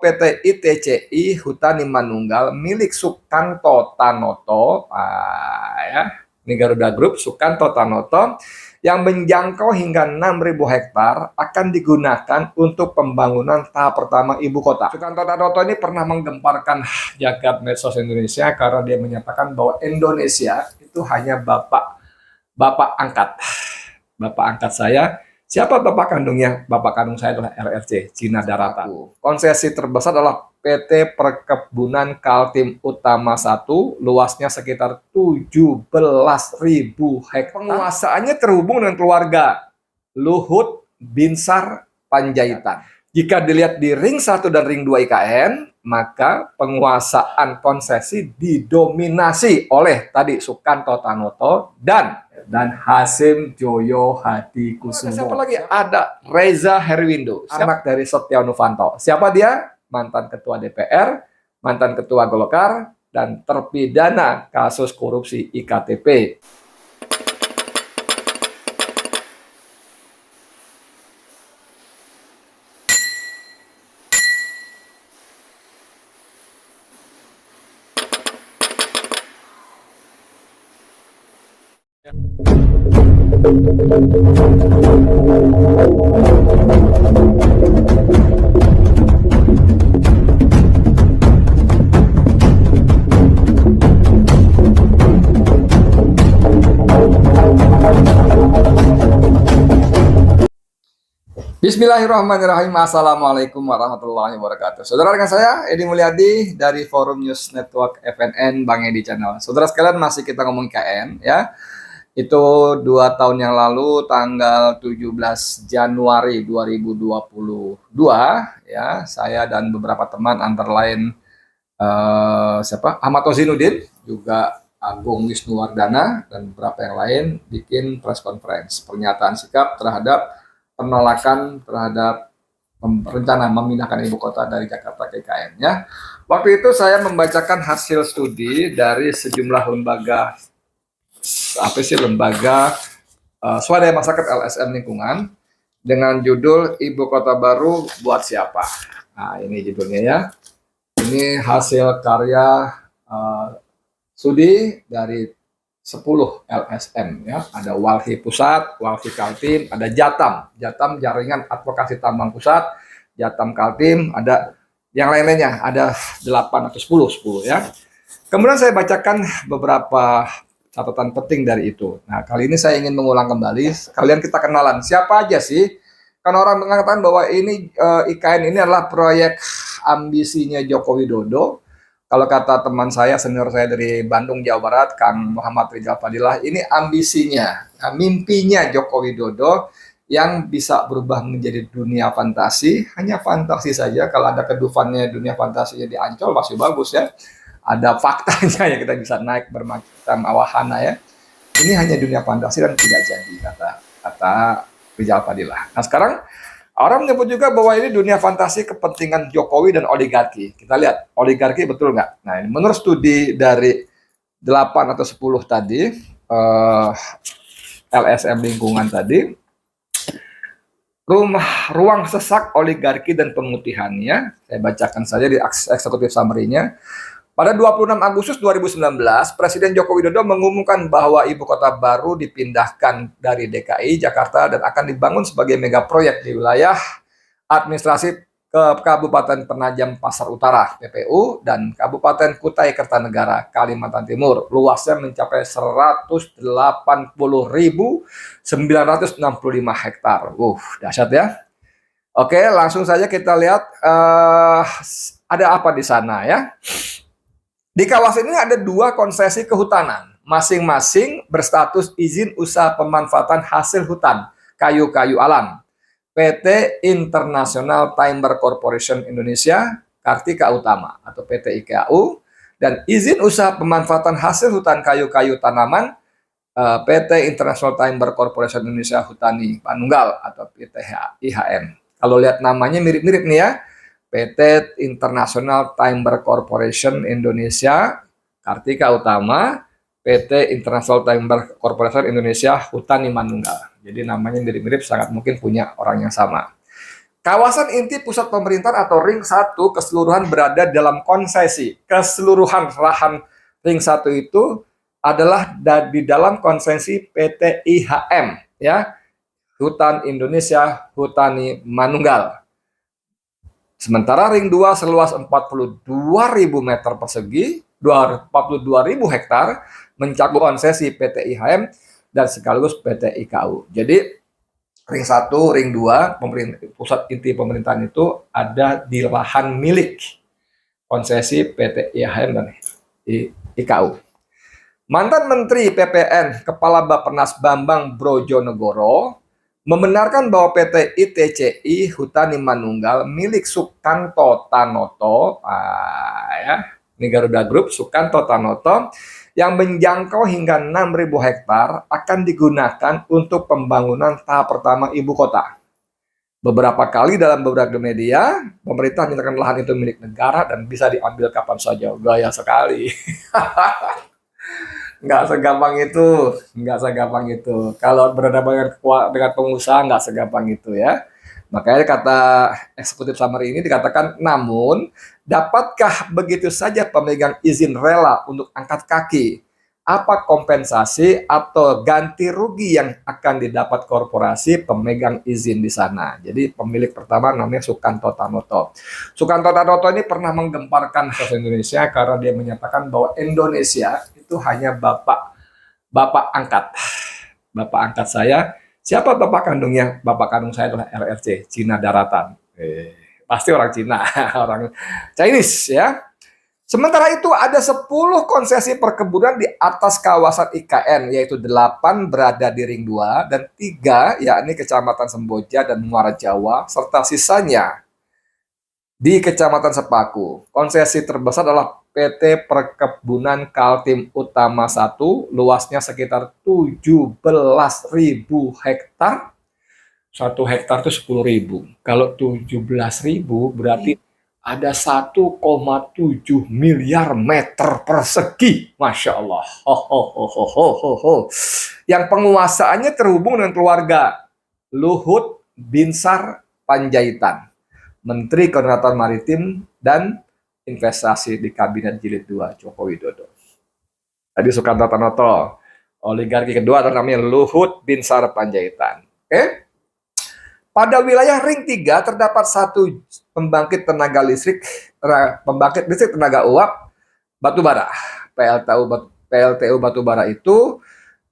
PT ITCI Hutani Manunggal milik Sukanto Tanoto, ya, ini Garuda Group, Sukanto Tanoto, yang menjangkau hingga 6.000 hektar akan digunakan untuk pembangunan tahap pertama ibu kota. Sukanto Tanoto ini pernah menggemparkan jagat medsos Indonesia karena dia menyatakan bahwa Indonesia itu hanya bapak angkat saya. Siapa bapak kandungnya? Bapak kandung saya adalah RRC, Cina Darata. Konsesi terbesar adalah PT Perkebunan Kaltim Utama 1, luasnya sekitar 17.000 hektar. Penguasaannya terhubung dengan keluarga Luhut Binsar Panjaitan. Jika dilihat di ring 1 dan ring 2 IKN, maka penguasaan konsesi didominasi oleh tadi Sukanto Tanoto dan Hasim Joyo Hadikusumo. Siapa lagi? Ada Reza Herwindo, anak dari Setia Novanto. Siapa dia? Mantan ketua DPR, mantan ketua Golkar, dan terpidana kasus korupsi IKTP. Bismillahirrahmanirrahim. Assalamualaikum warahmatullahi wabarakatuh. Saudara, dengan saya Edi Mulyadi dari Forum News Network FNN Bang Edi Channel. Saudara sekalian, masih kita ngomong KN ya. Itu 2 tahun yang lalu tanggal 17 Januari 2022 ya, saya dan beberapa teman antara lain Ahmad Ozinuddin, juga Agung Wisnuwardana dan beberapa yang lain bikin press conference pernyataan sikap terhadap penolakan terhadap rencana memindahkan ibu kota dari Jakarta ke IKN ya. Waktu itu saya membacakan hasil studi dari sejumlah lembaga swadaya masyarakat LSM lingkungan dengan judul Ibu Kota Baru Buat Siapa. Nah, ini judulnya ya. Ini hasil karya studi dari 10 LSM ya, ada Walhi Pusat, Walhi Kaltim, ada Jatam Jaringan Advokasi Tambang Pusat, Jatam Kaltim, ada yang lain-lainnya, ada 8 atau 10 ya. Kemudian saya bacakan beberapa catatan penting dari itu. Nah, kali ini saya ingin mengulang kembali, kalian kita kenalan siapa aja sih? Karena orang mengatakan bahwa ini IKN ini adalah proyek ambisinya Joko Widodo. Kalau kata teman saya, senior saya dari Bandung, Jawa Barat, Kang Muhammad Rizal Fadilah, ini ambisinya, mimpinya Joko Widodo yang bisa berubah menjadi dunia fantasi, hanya fantasi saja. Kalau ada kedufannya dunia fantasinya di Ancol, masih bagus ya. Ada faktanya yang kita bisa naik bermacam wahana ya. Ini hanya dunia fantasi dan tidak jadi, kata Rizal Fadilah. Nah, sekarang orang menyebut juga bahwa ini dunia fantasi kepentingan Jokowi dan oligarki. Kita lihat, oligarki betul nggak? Nah, ini menurut studi dari 8 atau 10 tadi, LSM lingkungan tadi, ruang sesak oligarki dan pemutihannya, saya bacakan saja di eksekutif summary-nya. Pada 26 Agustus 2019, Presiden Joko Widodo mengumumkan bahwa ibu kota baru dipindahkan dari DKI Jakarta dan akan dibangun sebagai mega proyek di wilayah administrasi ke Kabupaten Penajam Pasar Utara (PPU) dan Kabupaten Kutai Kertanegara Kalimantan Timur. Luasnya mencapai 180.965 hektar. Dahsyat ya. Oke, langsung saja kita lihat ada apa di sana ya. Di kawasan ini ada 2 konsesi kehutanan, masing-masing berstatus izin usaha pemanfaatan hasil hutan, kayu-kayu alam. PT International Timber Corporation Indonesia, Kartika Utama atau PT IKAU, dan izin usaha pemanfaatan hasil hutan kayu-kayu tanaman, PT International Timber Corporation Indonesia Hutani Manunggal atau PT IHM. Kalau lihat namanya mirip-mirip nih ya. PT International Timber Corporation Indonesia, Kartika Utama, PT International Timber Corporation Indonesia Hutani Manunggal. Jadi namanya mirip-mirip, sangat mungkin punya orang yang sama. Kawasan inti pusat pemerintahan atau Ring 1 keseluruhan berada dalam konsesi. Keseluruhan lahan Ring 1 itu adalah di dalam konsesi PT IHM, ya, Hutan Indonesia Hutani Manunggal. Sementara Ring 2 seluas 42.000 meter persegi, 42.000 hektar, mencakup konsesi PT IHM dan sekaligus PT IKU. Jadi Ring 1, Ring 2, pusat inti pemerintahan itu ada di lahan milik konsesi PT IHM dan IKU. Mantan Menteri PPN Kepala Bappenas Bambang Brojonegoro membenarkan bahwa PT ITCI Hutani Manunggal milik Sukanto Tanoto, ini Garuda Group, Sukanto Tanoto, yang menjangkau hingga 6.000 hektar akan digunakan untuk pembangunan tahap pertama ibu kota. Beberapa kali dalam beberapa media, pemerintah menyatakan lahan itu milik negara dan bisa diambil kapan saja. Gaya sekali. Nggak segampang itu. Kalau berhadapan dengan pengusaha, nggak segampang itu ya. Makanya kata eksekutif summary ini dikatakan, namun dapatkah begitu saja pemegang izin rela untuk angkat kaki? Apa kompensasi atau ganti rugi yang akan didapat korporasi pemegang izin di sana? Jadi pemilik pertama namanya Sukanto Tanoto. Sukanto Tanoto ini pernah menggemparkan sosial Indonesia karena dia menyatakan bahwa Indonesia itu hanya bapak angkat saya. Siapa bapak kandungnya? Bapak kandung saya adalah RRC, Cina Daratan. Pasti orang Cina, orang Chinese ya. Sementara itu ada 10 konsesi perkebunan di atas kawasan IKN, yaitu 8 berada di Ring 2 dan 3 yakni Kecamatan Semboja dan Muara Jawa, serta sisanya di Kecamatan Sepaku. Konsesi terbesar adalah PT Perkebunan Kaltim Utama 1, luasnya sekitar 17.000 hektar. 1 hektar itu 10.000. Kalau 17.000 berarti ada 1,7 miliar meter persegi. Masya Allah. Yang penguasaannya terhubung dengan keluarga Luhut Binsar Panjaitan, Menteri Koordinator Maritim dan Investasi di Kabinet Jilid 2 Joko Widodo. Tadi Sukanto Tanoto. Oligarki kedua namanya Luhut Binsar Panjaitan. Oke? Pada wilayah Ring 3 terdapat 1 pembangkit listrik tenaga uap batubara. PLTU batubara itu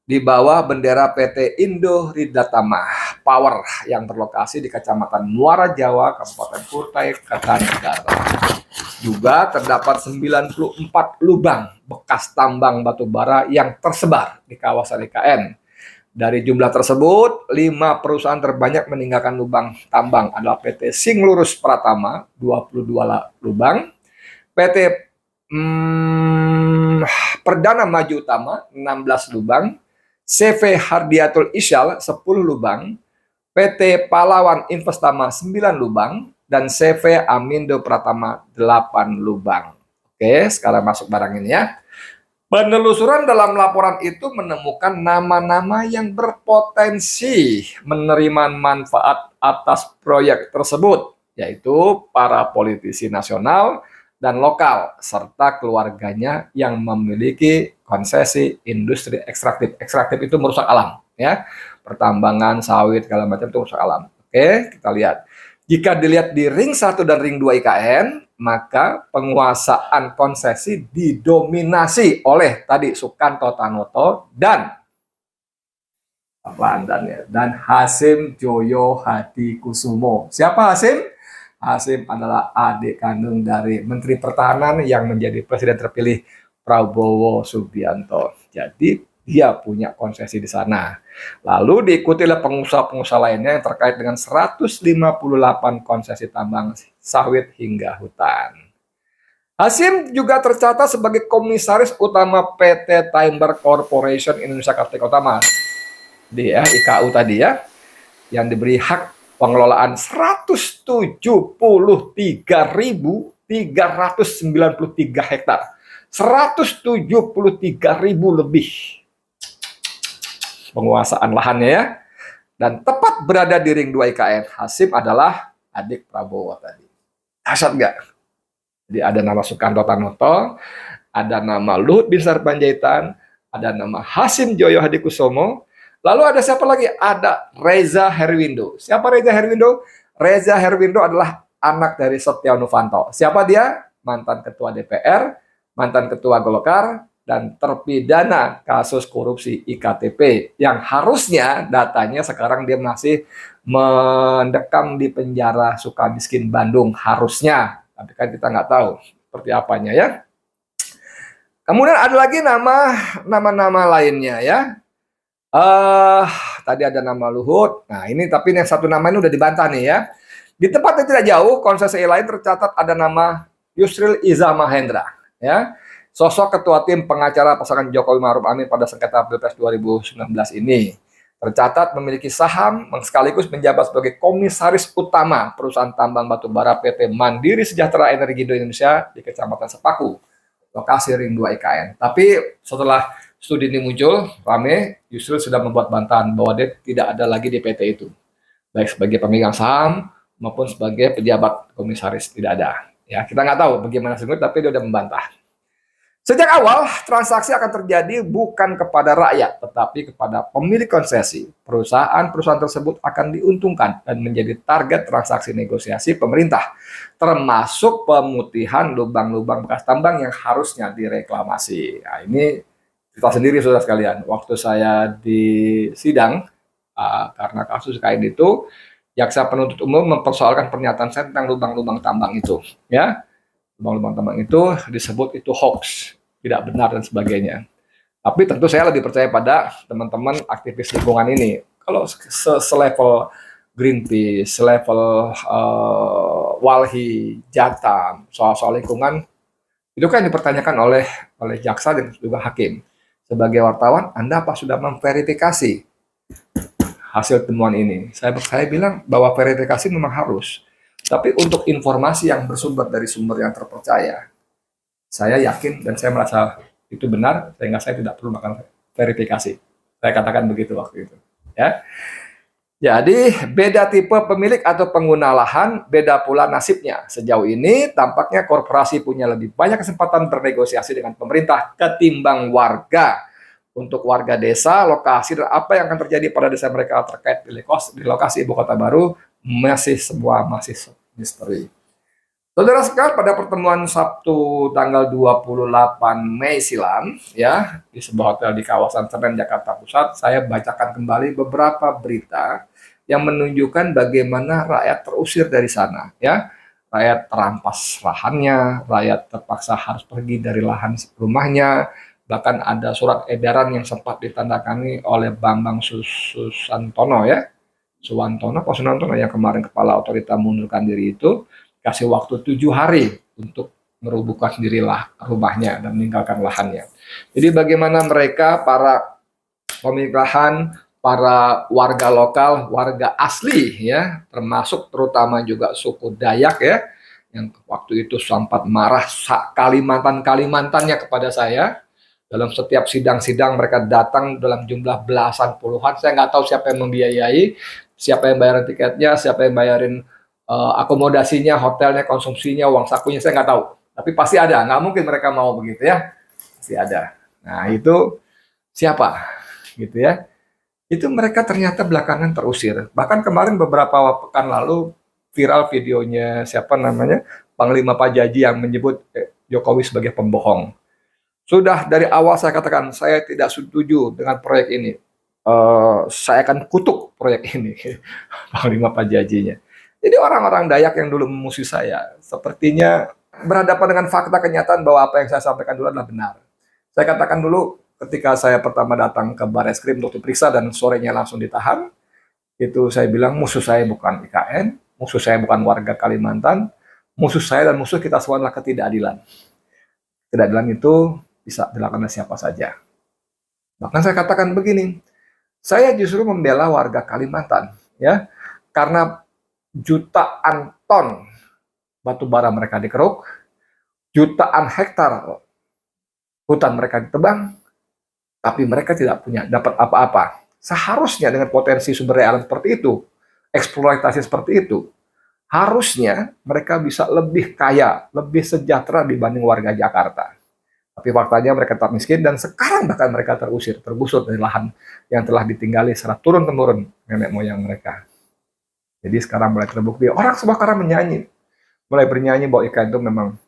di bawah bendera PT Indo Ridatama Power yang berlokasi di Kecamatan Muara Jawa, Kabupaten Kutai Kartanegara. Juga terdapat 94 lubang bekas tambang batubara yang tersebar di kawasan IKN. Dari jumlah tersebut, 5 perusahaan terbanyak meninggalkan lubang tambang adalah PT Singlurus Pratama, 22 lubang, PT Perdana Maju Utama, 16 lubang, CV Hardiatul Isyal, 10 lubang, PT Pahlawan Investama, 9 lubang, dan CV Amindo Pratama, 8 lubang. Oke, sekarang masuk barang ini ya. Penelusuran dalam laporan itu menemukan nama-nama yang berpotensi menerima manfaat atas proyek tersebut, yaitu para politisi nasional dan lokal, serta keluarganya yang memiliki konsesi industri ekstraktif. Ekstraktif itu merusak alam, ya. Pertambangan, sawit, segala macam itu merusak alam. Oke, kita lihat. Jika dilihat di Ring 1 dan Ring 2 IKN, maka penguasaan konsesi didominasi oleh tadi Sukanto Tanoto dan Hasim Joyo Hadikusumo. Siapa Hasim? Hasim adalah adik kandung dari Menteri Pertahanan yang menjadi presiden terpilih Prabowo Subianto. Jadi dia punya konsesi di sana. Lalu diikuti oleh pengusaha-pengusaha lainnya yang terkait dengan 158 konsesi tambang sawit hingga hutan. Hasim juga tercatat sebagai komisaris utama PT Timber Corporation Indonesia Kartika Utama. Dia IKU tadi ya, yang diberi hak pengelolaan 173.393 hektar. 173.000 lebih penguasaan lahannya ya. Dan tepat berada di Ring 2 IKN. Hasim adalah adik Prabowo tadi. Dahsyat nggak? Jadi ada nama Sukanto Tanoto, ada nama Luhut Binsar Panjaitan, ada nama Hasim Joyo Hadikusumo, lalu ada siapa lagi? Ada Reza Herwindo. Siapa Reza Herwindo? Reza Herwindo adalah anak dari Setia Novanto. Siapa dia? Mantan ketua DPR, mantan ketua Golkar, dan terpidana kasus korupsi IKTP yang harusnya datanya sekarang dia masih mendekam di penjara Sukamiskin Bandung harusnya, tapi kan kita nggak tahu seperti apanya ya. Kemudian ada lagi nama-nama lainnya ya. Tadi ada nama Luhut. Nah ini tapi yang satu nama ini udah dibantah nih ya. Di tempat yang tidak jauh konsesi lain tercatat ada nama Yusril Iza Mahendra ya. Sosok ketua tim pengacara pasangan Jokowi Ma'ruf Amin pada sengketa Pilpres 2019 ini tercatat memiliki saham sekaligus menjabat sebagai komisaris utama perusahaan tambang batubara PT Mandiri Sejahtera Energi Indonesia di Kecamatan Sepaku, lokasi Ring 2 IKN. Tapi setelah studi ini muncul, rame, Yusril sudah membuat bantahan bahwa dia tidak ada lagi di PT itu. Baik sebagai pemegang saham maupun sebagai pejabat komisaris, tidak ada. Ya, kita nggak tahu bagaimana sebenarnya, tapi dia sudah membantah. Sejak awal, transaksi akan terjadi bukan kepada rakyat, tetapi kepada pemilik konsesi. Perusahaan-perusahaan tersebut akan diuntungkan dan menjadi target transaksi negosiasi pemerintah, termasuk pemutihan lubang-lubang bekas tambang yang harusnya direklamasi. Nah, ini cerita sendiri, saudara sekalian. Waktu saya di sidang, karena kasus kain itu, jaksa penuntut umum mempersoalkan pernyataan saya tentang lubang-lubang tambang itu. Ya, lubang-lubang tambang itu disebut itu hoax, tidak benar dan sebagainya. Tapi tentu saya lebih percaya pada teman-teman aktivis lingkungan ini. Kalau selevel Greenpeace, selevel Walhi, Jatam, soal-soal lingkungan, itu kan dipertanyakan oleh jaksa dan juga hakim. Sebagai wartawan, Anda apa sudah memverifikasi hasil temuan ini? Saya bilang bahwa verifikasi memang harus. Tapi untuk informasi yang bersumber dari sumber yang terpercaya, saya yakin dan saya merasa itu benar, sehingga saya tidak perlu melakukan verifikasi. Saya katakan begitu waktu itu. Ya. Jadi beda tipe pemilik atau pengguna lahan, beda pula nasibnya. Sejauh ini tampaknya korporasi punya lebih banyak kesempatan bernegosiasi dengan pemerintah ketimbang warga. Untuk warga desa, lokasi, dan apa yang akan terjadi pada desa mereka terkait di lokasi ibu kota baru, masih misteri. Saudara sekalian, pada pertemuan Sabtu tanggal 28 Mei silam, ya, di sebuah hotel di kawasan Senen, Jakarta Pusat, saya bacakan kembali beberapa berita yang menunjukkan bagaimana rakyat terusir dari sana, ya. Rakyat terampas lahannya, rakyat terpaksa harus pergi dari lahan rumahnya, bahkan ada surat edaran yang sempat ditandangani oleh Bambang Susantono ya, Suwantono yang kemarin kepala otorita mengundurkan diri itu, kasih waktu 7 hari untuk merubuhkan sendirilah rumahnya dan meninggalkan lahannya. Jadi bagaimana mereka, para pemilik lahan, para warga lokal, warga asli ya, termasuk terutama juga suku Dayak ya, yang waktu itu sempat marah Kalimantannya kepada saya. Dalam setiap sidang-sidang mereka datang dalam jumlah belasan puluhan. Saya nggak tahu siapa yang membiayai, siapa yang bayarin tiketnya, siapa yang bayarin akomodasinya, hotelnya, konsumsinya, uang sakunya, saya nggak tahu. Tapi pasti ada, nggak mungkin mereka mau begitu ya. Pasti ada. Nah itu siapa? Gitu ya. Itu mereka ternyata belakangan terusir. Bahkan kemarin beberapa pekan lalu viral videonya siapa namanya, Panglima Pajaji yang menyebut Jokowi sebagai pembohong. Sudah dari awal saya katakan, saya tidak setuju dengan proyek ini. Saya akan kutuk proyek ini, Panglima Pajajinya. Jadi orang-orang Dayak yang dulu memusuhi saya, sepertinya berhadapan dengan fakta kenyataan bahwa apa yang saya sampaikan dulu adalah benar. Saya katakan dulu ketika saya pertama datang ke Barreskrim untuk diperiksa dan sorenya langsung ditahan, itu saya bilang musuh saya bukan IKN, musuh saya bukan warga Kalimantan, musuh saya dan musuh kita semua adalah ketidakadilan. Ketidakadilan itu bisa dilakukan oleh siapa saja. Bahkan saya katakan begini, saya justru membela warga Kalimantan, ya, karena jutaan ton batu bara mereka dikeruk, jutaan hektar hutan mereka ditebang, tapi mereka tidak punya dapat apa-apa. Seharusnya dengan potensi sumber daya alam seperti itu, eksploitasi seperti itu, Harusnya mereka bisa lebih kaya, lebih sejahtera dibanding warga Jakarta. Tapi faktanya mereka tetap miskin dan sekarang bahkan mereka tergusur dari lahan yang telah ditinggali secara turun-temurun nenek moyang mereka. Jadi sekarang mulai terbukti, orang sekarang mulai bernyanyi bahwa IKN itu memang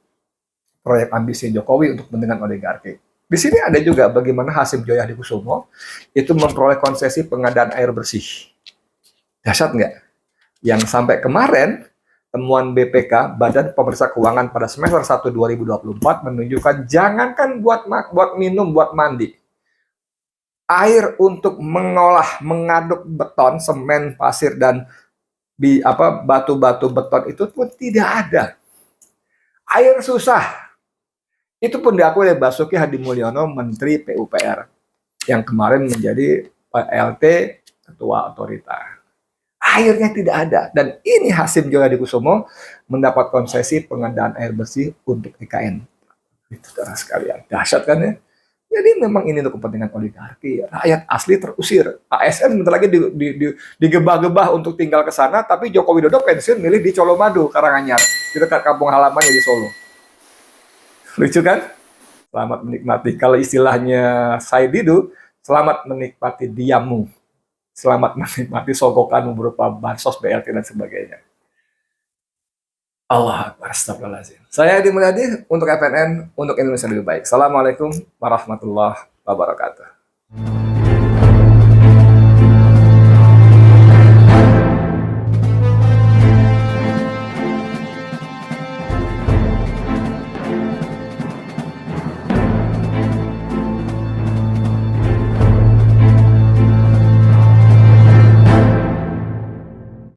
proyek ambisi Jokowi untuk kepentingan oligarki. Di sini ada juga bagaimana Hasim Joyo Hadi-Kusumo itu memperoleh konsesi pengadaan air bersih. Dahsyat nggak? Yang sampai kemarin temuan BPK Badan Pemeriksa Keuangan pada semester 1 2024 menunjukkan jangankan buat minum, buat mandi. Air untuk mengaduk beton, semen, pasir dan batu-batu beton itu pun tidak ada. Air susah. Itu pun diakui oleh Basuki Hadimulyono, Menteri PUPR, yang kemarin menjadi PLT Ketua Otorita. Airnya tidak ada. Dan ini Hasim Joyo Hadi-Kusumo mendapat konsesi pengadaan air bersih untuk IKN. Itu darah sekalian. Dahsyat kan ya? Jadi memang ini untuk kepentingan oligarki. Rakyat asli terusir. ASN bentar lagi digebah-gebah untuk tinggal ke sana, tapi Joko Widodo pensiun milih di Colomadu, Karanganyar, di dekat kampung halamannya di Solo. Lucu kan? Selamat menikmati. Kalau istilahnya Said Didu, selamat menikmati diammu. Selamat menikmati sogokanmu berupa bansos, BLT, dan sebagainya. Allah Akbar, astagfirullahaladzim. Saya Edi Mulyadi untuk FNN, untuk Indonesia lebih baik. Assalamualaikum warahmatullahi wabarakatuh.